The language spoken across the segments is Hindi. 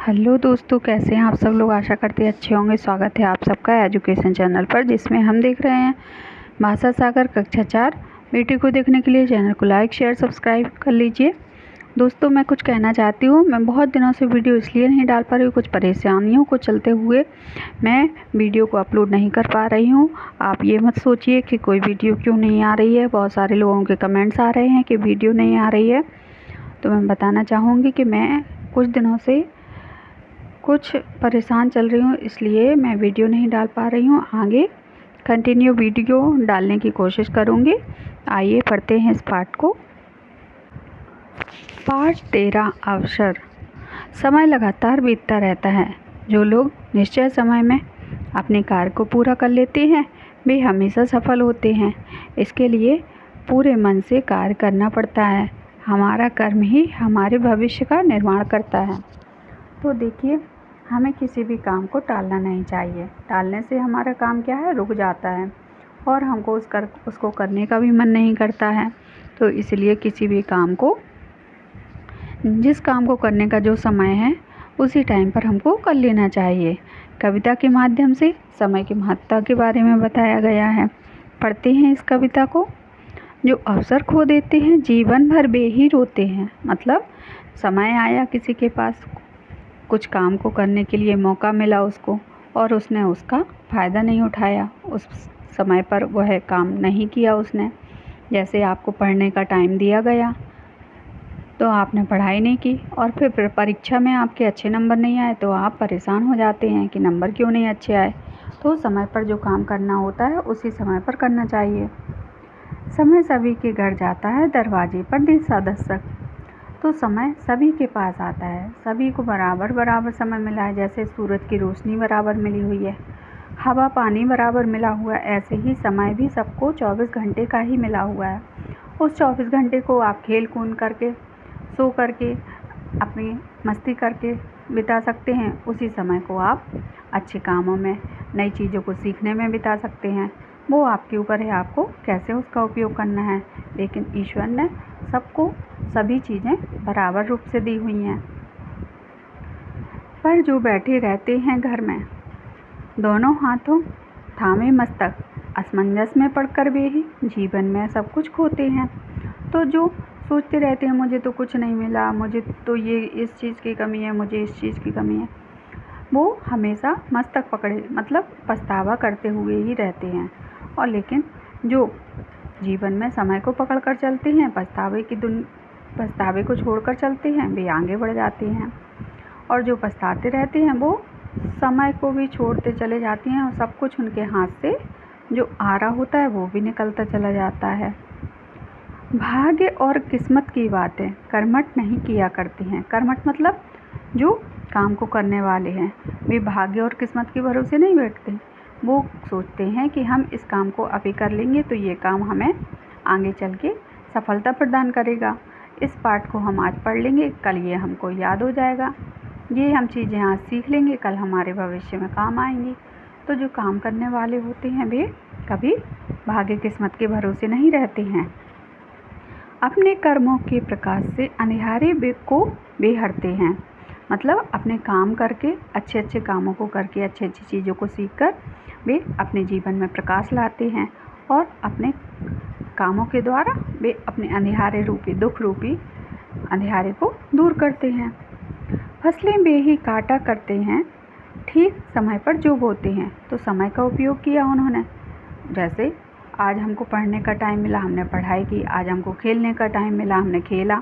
हेलो दोस्तों, कैसे हैं आप सब लोग। आशा करते हैं अच्छे होंगे। स्वागत है आप सबका एजुकेशन चैनल पर, जिसमें हम देख रहे हैं भाषा सागर कक्षा 4। वीडियो को देखने के लिए चैनल को लाइक शेयर सब्सक्राइब कर लीजिए। दोस्तों, मैं कुछ कहना चाहती हूँ। मैं बहुत दिनों से वीडियो इसलिए नहीं डाल पा रही हूँ, कुछ परेशानियों को चलते हुए मैं वीडियो को अपलोड नहीं कर पा रही हूँ। आप ये मत सोचिए कि कोई वीडियो क्यों नहीं आ रही है। बहुत सारे लोगों के कमेंट्स आ रहे हैं कि वीडियो नहीं आ रही है। तो मैं बताना चाहूँगी कि मैं कुछ दिनों से कुछ परेशान चल रही हूँ, इसलिए मैं वीडियो नहीं डाल पा रही हूँ। आगे कंटिन्यू वीडियो डालने की कोशिश करूँगी। आइए पढ़ते हैं इस पाठ को। पाठ 13 अवसर। समय लगातार बीतता रहता है। जो लोग निश्चित समय में अपने कार्य को पूरा कर लेते हैं वे हमेशा सफल होते हैं। इसके लिए पूरे मन से कार्य करना पड़ता है। हमारा कर्म ही हमारे भविष्य का निर्माण करता है। तो देखिए, हमें किसी भी काम को टालना नहीं चाहिए। टालने से हमारा काम क्या है, रुक जाता है और हमको उसको करने का भी मन नहीं करता है। तो इसलिए किसी भी काम को, जिस काम को करने का जो समय है उसी टाइम पर हमको कर लेना चाहिए। कविता के माध्यम से समय की महत्ता के बारे में बताया गया है। पढ़ते हैं इस कविता को। जो अवसर खो देते हैं जीवन भर वे ही रोते हैं। मतलब समय आया किसी के पास, कुछ काम को करने के लिए मौका मिला उसको, और उसने उसका फ़ायदा नहीं उठाया। उस समय पर वह काम नहीं किया उसने। जैसे आपको पढ़ने का टाइम दिया गया तो आपने पढ़ाई नहीं की, और फिर परीक्षा में आपके अच्छे नंबर नहीं आए तो आप परेशान हो जाते हैं कि नंबर क्यों नहीं अच्छे आए। तो समय पर जो काम करना होता है उसी समय पर करना चाहिए। समय सभी के घर जाता है, दरवाजे पर दिशा दस्तक। तो समय सभी के पास आता है, सभी को बराबर बराबर समय मिला है। जैसे सूरज की रोशनी बराबर मिली हुई है, हवा पानी बराबर मिला हुआ है, ऐसे ही समय भी सबको 24 घंटे का ही मिला हुआ है। उस 24 घंटे को आप खेल कूद करके, सो करके, अपनी मस्ती करके बिता सकते हैं। उसी समय को आप अच्छे कामों में, नई चीज़ों को सीखने में बिता सकते हैं। वो आपके ऊपर है, आपको कैसे उसका उपयोग करना है। लेकिन ईश्वर ने सबको सभी चीज़ें बराबर रूप से दी हुई हैं। पर जो बैठे रहते हैं घर में, दोनों हाथों थामे मस्तक, असमंजस में पड़कर वे ही जीवन में सब कुछ खोते हैं। तो जो सोचते रहते हैं मुझे तो कुछ नहीं मिला, मुझे तो ये इस चीज़ की कमी है, मुझे इस चीज़ की कमी है, वो हमेशा मस्तक पकड़े, मतलब पछतावा करते हुए ही रहते हैं। और लेकिन जो जीवन में समय को पकड़ कर चलते हैं, पछतावे को छोड़कर चलते हैं, वे आगे बढ़ जाते हैं। और जो पछताते रहते हैं वो समय को भी छोड़ते चले जाते हैं, और सब कुछ उनके हाथ से जो आ रहा होता है वो भी निकलता चला जाता है। भाग्य और किस्मत की बातें कर्मठ नहीं किया करते हैं। कर्मठ मतलब जो काम को करने वाले हैं, वे भाग्य और किस्मत के भरोसे नहीं बैठते। वो सोचते हैं कि हम इस काम को अभी कर लेंगे तो ये काम हमें आगे चल के सफलता प्रदान करेगा। इस पाठ को हम आज पढ़ लेंगे, कल ये हमको याद हो जाएगा। ये हम चीज़ें आज सीख लेंगे, कल हमारे भविष्य में काम आएंगी। तो जो काम करने वाले होते हैं वे कभी भाग्य किस्मत के भरोसे नहीं रहते हैं। अपने कर्मों के प्रकाश से अंधियारे को वे हरते हैं। मतलब अपने काम करके, अच्छे अच्छे कामों को करके, अच्छी अच्छी चीज़ों को सीखकर वे अपने जीवन में प्रकाश लाते हैं, और अपने कामों के द्वारा वे अपने अंधियारे रूपी, दुख रूपी अंधियारे को दूर करते हैं। फसलें वे ही काटा करते हैं, ठीक समय पर जो बोते हैं। तो समय का उपयोग किया उन्होंने। जैसे आज हमको पढ़ने का टाइम मिला, हमने पढ़ाई की। आज हमको खेलने का टाइम मिला, हमने खेला।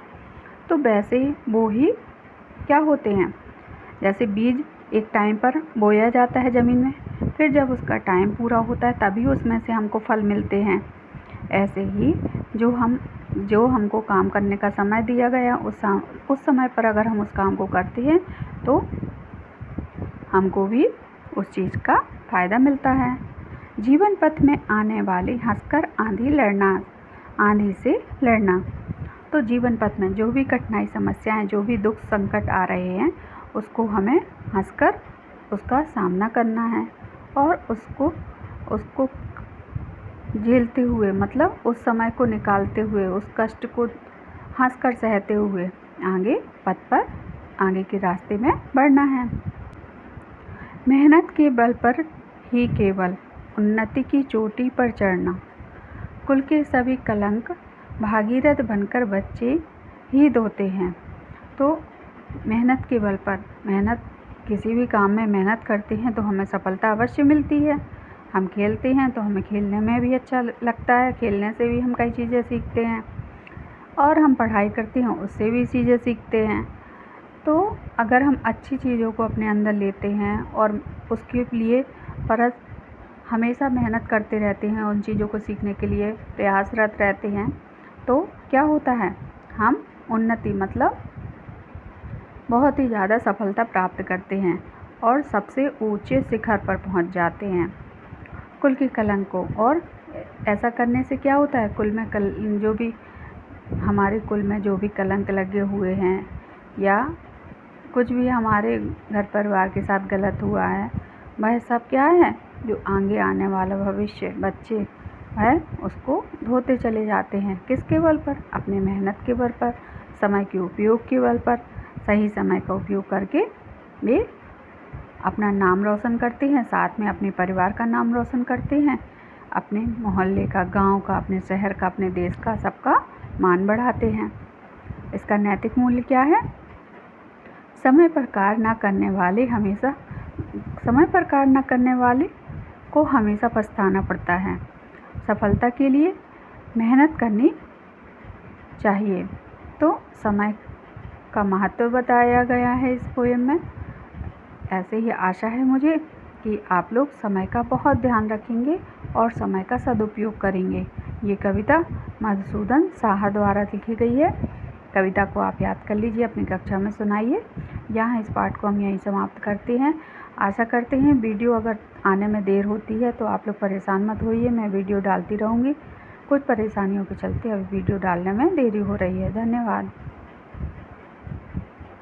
तो वैसे ही वो ही क्या होते हैं, जैसे बीज एक टाइम पर बोया जाता है ज़मीन में, फिर जब उसका टाइम पूरा होता है तभी उसमें से हमको फल मिलते हैं। ऐसे ही जो हमको काम करने का समय दिया गया, उस समय पर अगर हम उस काम को करते हैं तो हमको भी उस चीज़ का फ़ायदा मिलता है। जीवन पथ में आने वाली हंसकर आंधी से लड़ना। तो जीवन पथ में जो भी कठिनाई, समस्याएं, जो भी दुख संकट आ रहे हैं, उसको हमें हंसकर उसका सामना करना है, और उसको झेलते हुए, मतलब उस समय को निकालते हुए, उस कष्ट को हंसकर सहते हुए आगे पथ पर आगे के रास्ते में बढ़ना है। मेहनत के बल पर ही केवल उन्नति की चोटी पर चढ़ना। कुल के सभी कलंक भागीरथ बनकर बच्चे ही धोते हैं। तो मेहनत के बल पर, किसी भी काम में मेहनत करते हैं तो हमें सफलता अवश्य मिलती है। हम खेलते हैं तो हमें खेलने में भी अच्छा लगता है, खेलने से भी हम कई चीज़ें सीखते हैं, और हम पढ़ाई करते हैं उससे भी चीज़ें सीखते हैं। तो अगर हम अच्छी चीज़ों को अपने अंदर लेते हैं और उसके लिए हमेशा मेहनत करते रहते हैं, उन चीज़ों को सीखने के लिए प्रयासरत रहते हैं, तो क्या होता है, हम उन्नति मतलब बहुत ही ज़्यादा सफलता प्राप्त करते हैं और सबसे ऊंचे शिखर पर पहुंच जाते हैं। कुल के कलंक को, और ऐसा करने से क्या होता है, कुल में जो भी हमारे कुल में जो भी कलंक लगे हुए हैं या कुछ भी हमारे घर परिवार के साथ गलत हुआ है, वह सब क्या है, जो आगे आने वाला भविष्य बच्चे है उसको धोते चले जाते हैं। किसके बल पर? अपने मेहनत के बल पर, समय के उपयोग के बल पर। सही समय का उपयोग करके वे अपना नाम रोशन करते हैं, साथ में अपने परिवार का नाम रोशन करते हैं, अपने मोहल्ले का, गांव का, अपने शहर का, अपने देश का, सबका मान बढ़ाते हैं। इसका नैतिक मूल्य क्या है? समय पर कार्य न करने वाले को हमेशा पछताना पड़ता है। सफलता के लिए मेहनत करनी चाहिए। तो समय का महत्व बताया गया है इस पोएम में। ऐसे ही आशा है मुझे कि आप लोग समय का बहुत ध्यान रखेंगे और समय का सदुपयोग करेंगे। ये कविता मधुसूदन साहा द्वारा लिखी गई है। कविता को आप याद कर लीजिए, अपनी कक्षा में सुनाइए। यहाँ इस पाठ को हम यहीं समाप्त करते हैं। आशा करते हैं वीडियो अगर आने में देर होती है तो आप लोग परेशान मत होइए, मैं वीडियो डालती रहूँगी। कुछ परेशानियों के चलते अभी वीडियो डालने में देरी हो रही है। धन्यवाद।